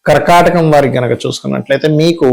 కర్కాటకం వారికి గనక చూసుకున్నట్లయితే మీకు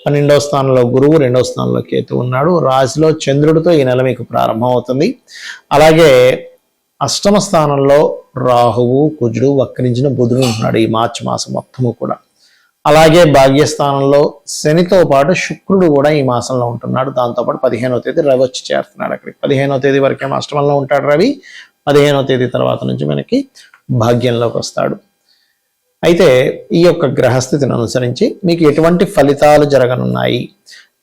12వ స్థానంలో గురువు, 2వ స్థానంలో కేతు ఉన్నాడు. రాశిలో చంద్రుడితో ఈ నెల మీకు ప్రారంభం అవుతుంది. అలాగే అష్టమ స్థానంలో రాహువు, కుజుడు, వక్రించిన బుధుడు ఉంటున్నాడు ఈ మార్చి మాసం మొత్తము కూడా. అలాగే భాగ్యస్థానంలో శనితో పాటు శుక్రుడు కూడా ఈ మాసంలో ఉంటున్నాడు. దాంతోపాటు 15వ తేదీ రవి వచ్చి చేరుతున్నాడు అక్కడికి. 15వ తేదీ వరకేమో అష్టమంలో ఉంటాడు రవి. 15వ తేదీ తర్వాత నుంచి మనకి భాగ్యంలోకి వస్తాడు. అయితే ఈ యొక్క గ్రహస్థితిని అనుసరించి మీకు ఎటువంటి ఫలితాలు జరగనున్నాయి,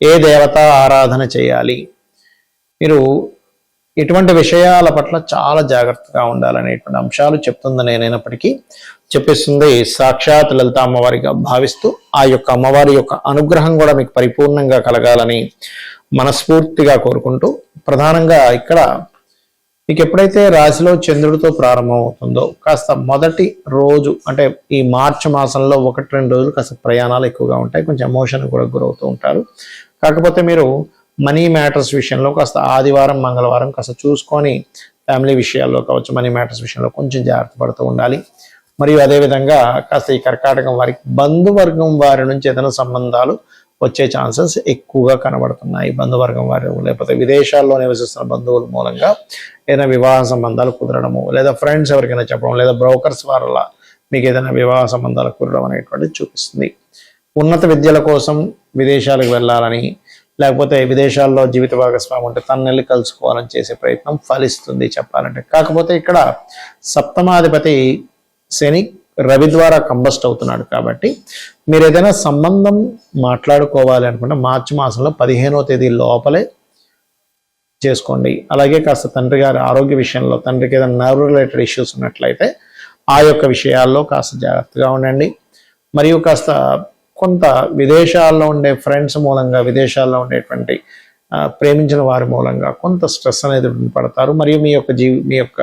ఏ దేవత ఆరాధన చేయాలి, మీరు ఎటువంటి విషయాల పట్ల చాలా జాగ్రత్తగా ఉండాలనేటువంటి అంశాలు చెప్తుంది నేనైనప్పటికీ చెప్పేస్తుంది సాక్షాత్ లలిత అమ్మవారిగా భావిస్తూ ఆ యొక్క అమ్మవారి యొక్క అనుగ్రహం కూడా మీకు పరిపూర్ణంగా కలగాలని మనస్ఫూర్తిగా కోరుకుంటూ, ప్రధానంగా ఇక్కడ మీకు ఎప్పుడైతే రాశిలో చంద్రుడితో ప్రారంభం అవుతుందో కాస్త మొదటి రోజు అంటే ఈ మార్చి మాసంలో 1-2 రోజులు కాస్త ప్రయాణాలు ఎక్కువగా ఉంటాయి, కొంచెం ఎమోషన్ కూడా గురవుతూ ఉంటారు. కాకపోతే మీరు మనీ మ్యాటర్స్ విషయంలో కాస్త ఆదివారం, మంగళవారం కాస్త చూసుకొని ఫ్యామిలీ విషయాల్లో కావచ్చు, మనీ మ్యాటర్స్ విషయంలో కొంచెం జాగ్రత్త పడుతూ ఉండాలి. మరియు అదేవిధంగా కాస్త ఈ కర్కాటకం వారికి బంధువర్గం వారి నుంచి ఏదైనా సంబంధాలు వచ్చే ఛాన్సెస్ ఎక్కువగా కనబడుతున్నాయి. బంధువర్గం వారు లేకపోతే విదేశాల్లో నివసిస్తున్న బంధువుల మూలంగా ఏదైనా వివాహ సంబంధాలు కుదరడము, లేదా ఫ్రెండ్స్ ఎవరికైనా చెప్పడం, లేదా బ్రోకర్స్ వల్ల మీకు ఏదైనా వివాహ సంబంధాలు కుదరడం అనేటువంటిది చూపిస్తుంది. ఉన్నత విద్యల కోసం విదేశాలకు వెళ్ళాలని, లేకపోతే విదేశాల్లో జీవిత భాగస్వామి ఉంటే తనని కలుసుకోవాలని చేసే ప్రయత్నం ఫలిస్తుంది చెప్పాలంటే. కాకపోతే ఇక్కడ సప్తమాధిపతి శని రవి ద్వారా కంబస్ట్ అవుతున్నాడు కాబట్టి మీరు ఏదైనా సంబంధం మాట్లాడుకోవాలి అనుకుంటే మార్చి మాసంలో 15వ తేదీ లోపలే చేసుకోండి. అలాగే కాస్త తండ్రి గారి ఆరోగ్య విషయంలో, తండ్రికి ఏదైనా నర్వ్ రిలేటెడ్ ఇష్యూస్ ఉన్నట్లయితే ఆ యొక్క విషయాల్లో కాస్త జాగ్రత్తగా ఉండండి. మరియు కాస్త కొంత విదేశాల్లో ఉండే ఫ్రెండ్స్ మూలంగా, విదేశాల్లో ఉండేటువంటి ప్రేమించిన వారి మూలంగా కొంత స్ట్రెస్ అనేది పడతారు. మరియు మీ యొక్క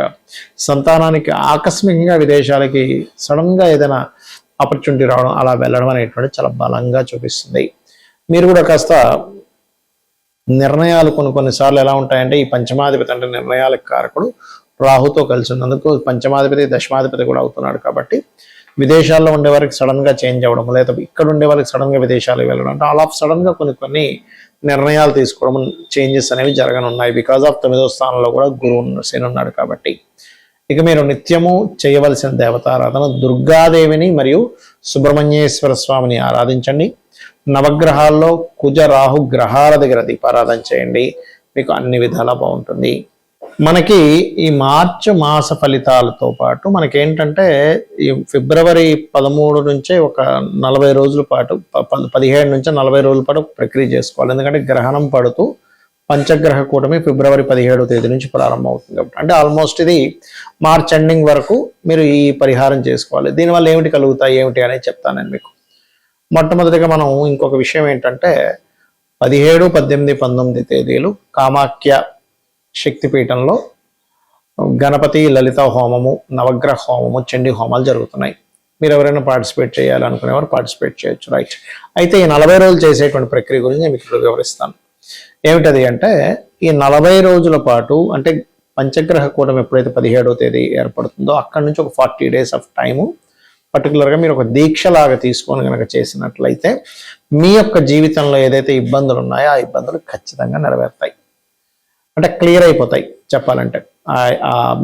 సంతానానికి ఆకస్మికంగా విదేశాలకి సడన్గా ఏదైనా ఆపర్చునిటీ రావడం, అలా వెళ్ళడం అనేటువంటి చాలా బలంగా చూపిస్తుంది. మీరు కూడా కాస్త నిర్ణయాలు కొన్నిసార్లు ఎలా ఉంటాయంటే, ఈ పంచమాధిపతి అంటే నిర్ణయాలకు కారకుడు రాహుతో కలిసి ఉన్నందుకు పంచమాధిపతి దశమాధిపతి కూడా అవుతున్నాడు కాబట్టి విదేశాల్లో ఉండే వారికి సడన్ గా చేంజ్ అవ్వడం, లేదా ఇక్కడ ఉండే వారికి సడన్ గా విదేశాలకు వెళ్ళడం, అంటే ఆల్ ఆఫ్ సడన్ గా కొన్ని నిర్ణయాలు తీసుకోవడం, చేంజెస్ అనేవి జరగనున్నాయి. బికాజ్ ఆఫ్ 9వ స్థానంలో కూడా గురువు శని ఉన్నాడు కాబట్టి. ఇక మీరు నిత్యము చేయవలసిన దేవతారాధన దుర్గాదేవిని మరియు సుబ్రహ్మణ్యేశ్వర స్వామిని ఆరాధించండి. నవగ్రహాల్లో కుజ రాహు గ్రహాల దగ్గర దీపారాధన చేయండి, మీకు అన్ని విధాలా బాగుంటుంది. మనకి ఈ మార్చి మాస ఫలితాలతో పాటు మనకేంటంటే ఈ ఫిబ్రవరి 13 నుంచే ఒక 40 రోజుల పాటు 17 నుంచి 40 రోజుల పాటు ప్రక్రియ చేసుకోవాలి. ఎందుకంటే గ్రహణం పడుతూ పంచగ్రహ కూటమి ఫిబ్రవరి 17వ తేదీ నుంచి ప్రారంభం అవుతుంది కాబట్టి, అంటే ఆల్మోస్ట్ ఇది మార్చ్ ఎండింగ్ వరకు మీరు ఈ పరిహారం చేసుకోవాలి. దీనివల్ల ఏమిటి కలుగుతాయి ఏమిటి అనేది చెప్తాను నేను మీకు. మొట్టమొదటిగా మనం ఇంకొక విషయం ఏంటంటే 17, 18, 19 తేదీలు కామాఖ్య శక్తిపీఠంలో గణపతి లలిత హోమము, నవగ్రహ హోమము, చండీ హోమాలు జరుగుతున్నాయి. మీరు ఎవరైనా పార్టిసిపేట్ చేయాలనుకునేవారు పార్టిసిపేట్ చేయొచ్చు, రైట్. అయితే ఈ 40 రోజులు చేసేటువంటి ప్రక్రియ గురించి నేను మీకు వివరిస్తాను. ఏమిటది అంటే, ఈ 40 రోజుల పాటు అంటే పంచగ్రహ కూటమి ఎప్పుడైతే 17వ తేదీ ఏర్పడుతుందో అక్కడి నుంచి ఒక 40 days ఆఫ్ టైము పర్టికులర్గా మీరు ఒక దీక్షలాగా తీసుకొని కనుక చేసినట్లయితే మీ యొక్క జీవితంలో ఏదైతే ఇబ్బందులు ఉన్నాయో ఆ ఇబ్బందులు ఖచ్చితంగా నెరవేరుతాయి, అంటే క్లియర్ అయిపోతాయి చెప్పాలంటే.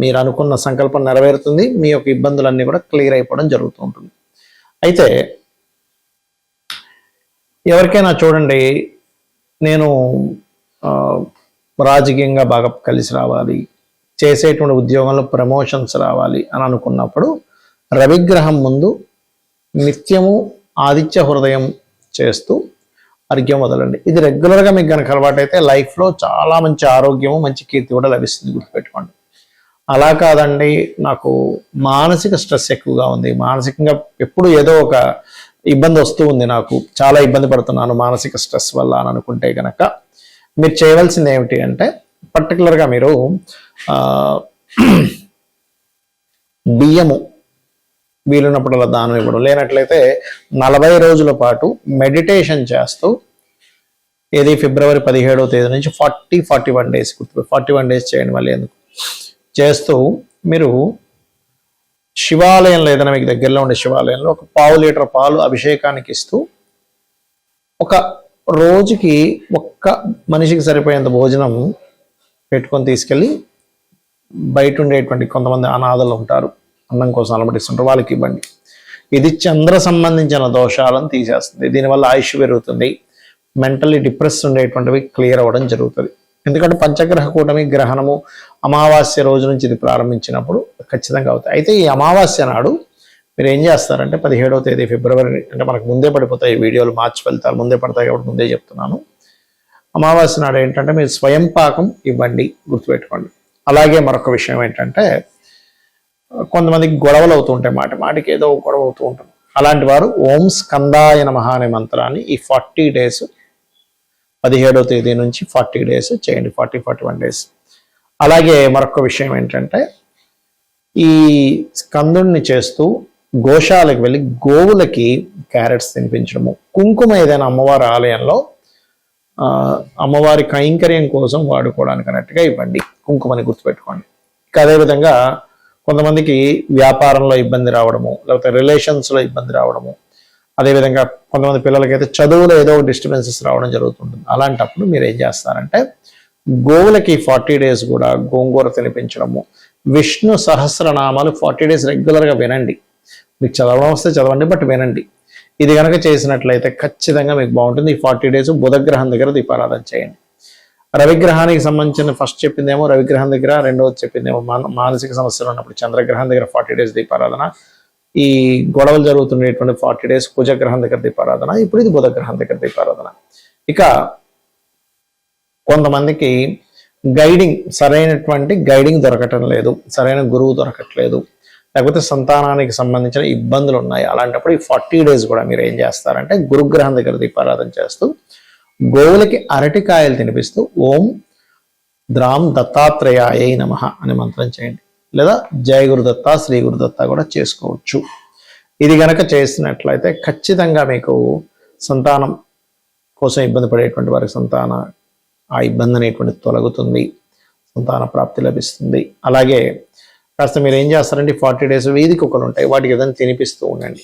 మీరు అనుకున్న సంకల్పం నెరవేరుతుంది, మీ యొక్క ఇబ్బందులన్నీ కూడా క్లియర్ అయిపోవడం జరుగుతూ ఉంటుంది. అయితే ఎవరికైనా చూడండి, నేను రాజకీయంగా బాగా కలిసి రావాలి, చేసేటువంటి ఉద్యోగంలో ప్రమోషన్స్ రావాలి అని అనుకున్నప్పుడు రవిగ్రహం ముందు నిత్యము ఆదిత్య హృదయం చేస్తూ అర్ఘ్యం వదలండి. ఇది రెగ్యులర్గా మీకు కనుక అలవాటైతే లైఫ్లో చాలా మంచి ఆరోగ్యము, మంచి కీర్తి కూడా లభిస్తుంది, గుర్తుపెట్టుకోండి. అలా కాదండి, నాకు మానసిక స్ట్రెస్ ఎక్కువగా ఉంది, మానసికంగా ఎప్పుడు ఏదో ఒక ఇబ్బంది వస్తూ ఉంది, నాకు చాలా ఇబ్బంది పడుతున్నాను మానసిక స్ట్రెస్ వల్ల అని అనుకుంటే కనుక మీరు చేయవలసింది ఏమిటి అంటే, పర్టికులర్గా మీరు బియ్యము వీలున్నప్పుడు దానం ఇవ్వడం, లేనట్లయితే 40 రోజుల పాటు మెడిటేషన్ చేస్తూ, ఏది ఫిబ్రవరి 17వ తేదీ నుంచి 41 days 41 days చేయండి, మళ్ళీ ఎందుకు చేస్తూ మీరు శివాలయంలో ఏదైనా మీకు దగ్గరలో ఉండే శివాలయంలో ఒక 1/2 లీటర్ పాలు అభిషేకానికి ఇస్తూ ఒక రోజుకి ఒక్క మనిషికి సరిపోయేంత భోజనం పెట్టుకొని తీసుకెళ్ళి బయట ఉండేటువంటి కొంతమంది అనాథలు ఉంటారు, అన్నం కోసం అలమటిస్తుంటారు, వాళ్ళకి ఇవ్వండి. ఇది చంద్ర సంబంధించిన దోషాలను తీసేస్తుంది. దీనివల్ల ఆయుష్ పెరుగుతుంది, మెంటల్లీ డిప్రెస్ ఉండేటువంటివి క్లియర్ అవ్వడం జరుగుతుంది. ఎందుకంటే పంచగ్రహ కూటమి గ్రహణము అమావాస్య రోజు నుంచి ఇది ప్రారంభించినప్పుడు ఖచ్చితంగా అవుతాయి. అయితే ఈ అమావాస్య నాడు మీరు ఏం చేస్తారంటే 17వ తేదీ ఫిబ్రవరి, అంటే మనకు ముందే పడిపోతాయి ఈ వీడియోలు, మార్చి ఫలితాలు ముందే పడతాయి కాబట్టి ముందే చెప్తున్నాను. అమావాస్య నాడు ఏంటంటే మీరు స్వయం పాకం ఇవ్వండి, గుర్తుపెట్టుకోండి. అలాగే మరొక విషయం ఏంటంటే కొంతమందికి గొడవలు అవుతూ ఉంటాయి, మాటికి ఏదో గొడవ అవుతూ ఉంటుంది. అలాంటి వారు ఓం స్కందాయ నమః అనే మంత్రాన్ని ఈ 40 డేస్ 17వ తేదీ నుంచి 40 డేస్ చేయండి, 41 డేస్. అలాగే మరొక విషయం ఏంటంటే ఈ స్కందుణ్ణి చేస్తూ గోశాలకు వెళ్ళి గోవులకి క్యారెట్స్ తినిపించడము, కుంకుమ ఏదైనా అమ్మవారి ఆలయంలో అమ్మవారి కైంకర్యం కోసం వాడుకోవడానికి అన్నట్టుగా ఇవ్వండి, కుంకుమని గుర్తుపెట్టుకోండి. ఇంకా అదేవిధంగా కొంతమందికి వ్యాపారంలో ఇబ్బంది రావడము, లేకపోతే రిలేషన్స్లో ఇబ్బంది రావడము, అదేవిధంగా కొంతమంది పిల్లలకైతే చదువులో ఏదో డిస్టర్బెన్సెస్ రావడం జరుగుతుంటుంది. అలాంటప్పుడు మీరు ఏం చేస్తారంటే గోవులకి 40 డేస్ కూడా గోంగూర తినిపించడము, విష్ణు సహస్రనామాలు 40 డేస్ రెగ్యులర్గా వినండి. మీకు చదవడం వస్తే చదవండి, బట్ వినండి. ఇది కనుక చేసినట్లయితే ఖచ్చితంగా మీకు బాగుంటుంది. ఈ 40 డేస్ బుధగ్రహం దగ్గర దీపారాధన చేయండి. రవిగ్రహానికి సంబంధించిన ఫస్ట్ చెప్పిందేమో రవిగ్రహం దగ్గర, రెండవది చెప్పిందేమో మానసిక సమస్యలు ఉన్నప్పుడు చంద్రగ్రహం దగ్గర 40 డేస్ దీపారాధన, ఈ గొడవలు జరుగుతున్నటువంటి 40 డేస్ కుజగ్రహం దగ్గర దీపారాధన, ఇప్పుడు ఇది బుధగ్రహం దగ్గర దీపారాధన. ఇక కొంతమందికి సరైనటువంటి గైడింగ్ దొరకటం లేదు, సరైన గురువు దొరకట్లేదు, లేకపోతే సంతానానికి సంబంధించిన ఇబ్బందులు ఉన్నాయి. అలాంటప్పుడు ఈ 40 డేస్ కూడా మీరు ఏం చేస్తారంటే గురుగ్రహం దగ్గర దీపారాధన చేస్తూ గోవులకి అరటికాయలు తినిపిస్తూ ఓం ద్రాం దత్తాత్రేయాయ నమః అనే మంత్రం చేయండి, లేదా జయ గురుదత్త శ్రీ గురుదత్త కూడా చేసుకోవచ్చు. ఇది గనక చేసినట్లయితే ఖచ్చితంగా మీకు సంతానం కోసం ఇబ్బంది పడేటువంటి వారికి ఆ ఇబ్బంది అనేటువంటి తొలగుతుంది, సంతాన ప్రాప్తి లభిస్తుంది. అలాగే కాస్త మీరు ఏం చేస్తారంటే 40 డేస్ వీధి కుక్కలు ఉంటాయి, వాటికి ఏదైనా తినిపిస్తూ ఉండండి.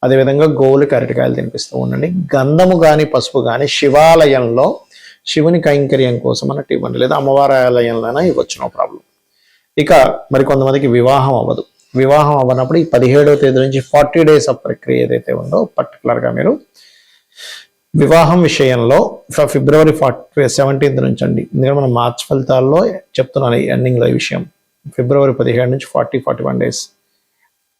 అదేవిధంగా గోవులకి అరటికాయలు తినిపిస్తూ ఉండండి. గంధము కానీ పసుపు కానీ శివాలయంలో శివుని కైంకర్యం కోసం అన్నట్టు ఇవ్వండి, లేదా అమ్మవారి ఆలయంలోనే ఇవ్వచ్చు, నో ప్రాబ్లం. ఇక మరి కొంతమందికి వివాహం అవ్వదు. వివాహం అవ్వనప్పుడు ఈ 17వ తేదీ నుంచి 40 డేస్ ఆఫ్ ప్రక్రియ ఏదైతే ఉందో పర్టికులర్గా మీరు వివాహం విషయంలో ఫిబ్రవరి 17th నుంచి అండి, ఎందుకంటే మనం మార్చ్ ఫలితాల్లో చెప్తున్నాను ఎండింగ్లో ఈ విషయం. ఫిబ్రవరి 17 నుంచి 41 డేస్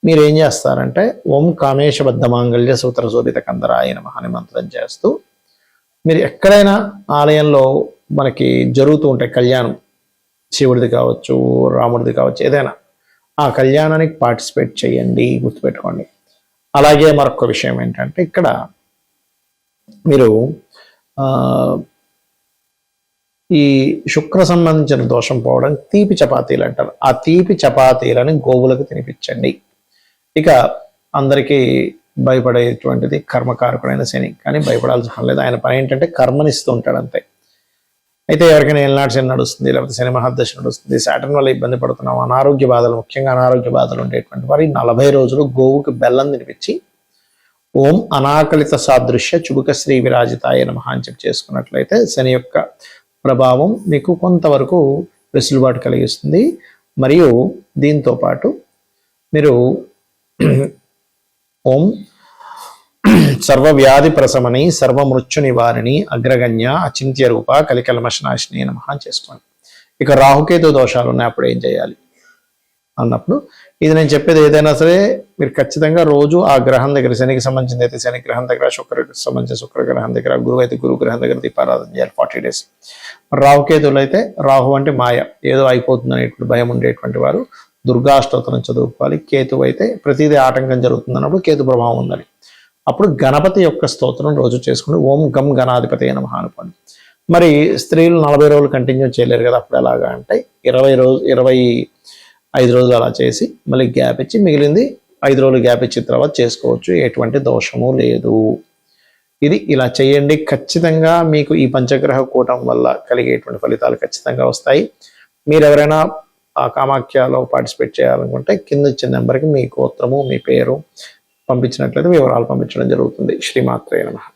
మీరు ఏం చేస్తారంటే ఓం కామేశబద్ధ మాంగళ్య సూత్ర శోభిత కందరాయ నమః అనే మంత్రం చేస్తూ మీరు ఎక్కడైనా ఆలయంలో మనకి జరుగుతూ ఉంటాయి కళ్యాణం, శివుడిది కావచ్చు, రాముడిది కావచ్చు, ఏదైనా ఆ కళ్యాణానికి పార్టిసిపేట్ చేయండి, గుర్తుపెట్టుకోండి. అలాగే మరొక విషయం ఏంటంటే ఇక్కడ మీరు ఈ శుక్ర సంబంధించిన దోషం పోవడం తీపి చపాతీలు అంటారు, ఆ తీపి చపాతీలను గోవులకు తినిపించండి. ఇక అందరికీ భయపడేటువంటిది కర్మకారకుడైన శని, కానీ భయపడాల్సిన పని లేదు. ఆయన పని ఏంటంటే కర్మనిస్తూ ఉంటాడు అంతే. అయితే ఎవరికైనా ఏళ్ళనాటి శని నడుస్తుంది, లేకపోతే శని మహాదశ నడుస్తుంది, సాటర్న్ వల్ల ఇబ్బంది పడుతున్నాం, అనారోగ్య బాధలు, ముఖ్యంగా అనారోగ్య బాధలు ఉండేటువంటి వారి 40 రోజులు గోవుకి బెల్లం తినిపించి ఓం అనాకలిత సాదృశ్య చుబుక శ్రీ విరాజితాయ నమః అని చెప్పి చేసుకున్నట్లయితే శని యొక్క ప్రభావం మీకు కొంతవరకు వెసులుబాటు కలిగిస్తుంది. మరియు దీంతో పాటు మీరు ఓం సర్వవ్యాధి ప్రశమని సర్వమృత్యు నివారిణి అగ్రగణ్య అచింత్య రూప కలికల్మషనాశిని నమః చేసుకోండి. ఇక రాహుకేతు దోషాలు ఉన్నాయి, అప్పుడు ఏం చేయాలి అన్నప్పుడు ఇది నేను చెప్పేది ఏదైనా సరే మీరు ఖచ్చితంగా రోజు ఆ గ్రహం దగ్గర, శనికి సంబంధించింది అయితే శని గ్రహం దగ్గర, శుక్రకి సంబంధించిన శుక్ర గ్రహం దగ్గర, గురువు అయితే గురు గ్రహం దగ్గర దీపారాధన చేయాలి 40 డేస్. రాహుకేతువులు అయితే రాహు అంటే మాయ, ఏదో అయిపోతుంది అనేటువంటి భయం ఉండేటువంటి వారు దుర్గాష్టోత్తరం చదువుకోవాలి. కేతువు అయితే ప్రతిదీ ఆటంకం జరుగుతుంది అన్నప్పుడు కేతు ప్రభావం ఉందని, అప్పుడు గణపతి యొక్క స్తోత్రం రోజు చేసుకుని ఓం గం గణాధిపతి నమః అనుకోండి. మరి స్త్రీలు 40 రోజులు కంటిన్యూ చేయలేరు కదా, అప్పుడు ఎలాగా అంటే 25 రోజులు అలా చేసి మళ్ళీ గ్యాప్ ఇచ్చి మిగిలింది 5 రోజులు గ్యాప్ ఇచ్చిన తర్వాత చేసుకోవచ్చు, ఎటువంటి దోషము లేదు. ఇది ఇలా చేయండి, ఖచ్చితంగా మీకు ఈ పంచగ్రహ కూటం వల్ల కలిగేటువంటి ఫలితాలు ఖచ్చితంగా వస్తాయి. మీరు ఎవరైనా ఆ కామాఖ్యలో పార్టిసిపేట్ చేయాలనుకుంటే కింద ఇచ్చిన నెంబర్కి మీ గోత్రము మీ పేరు పంపించినట్లయితే వివరాలు పంపించడం జరుగుతుంది. శ్రీమాత్రే నమః.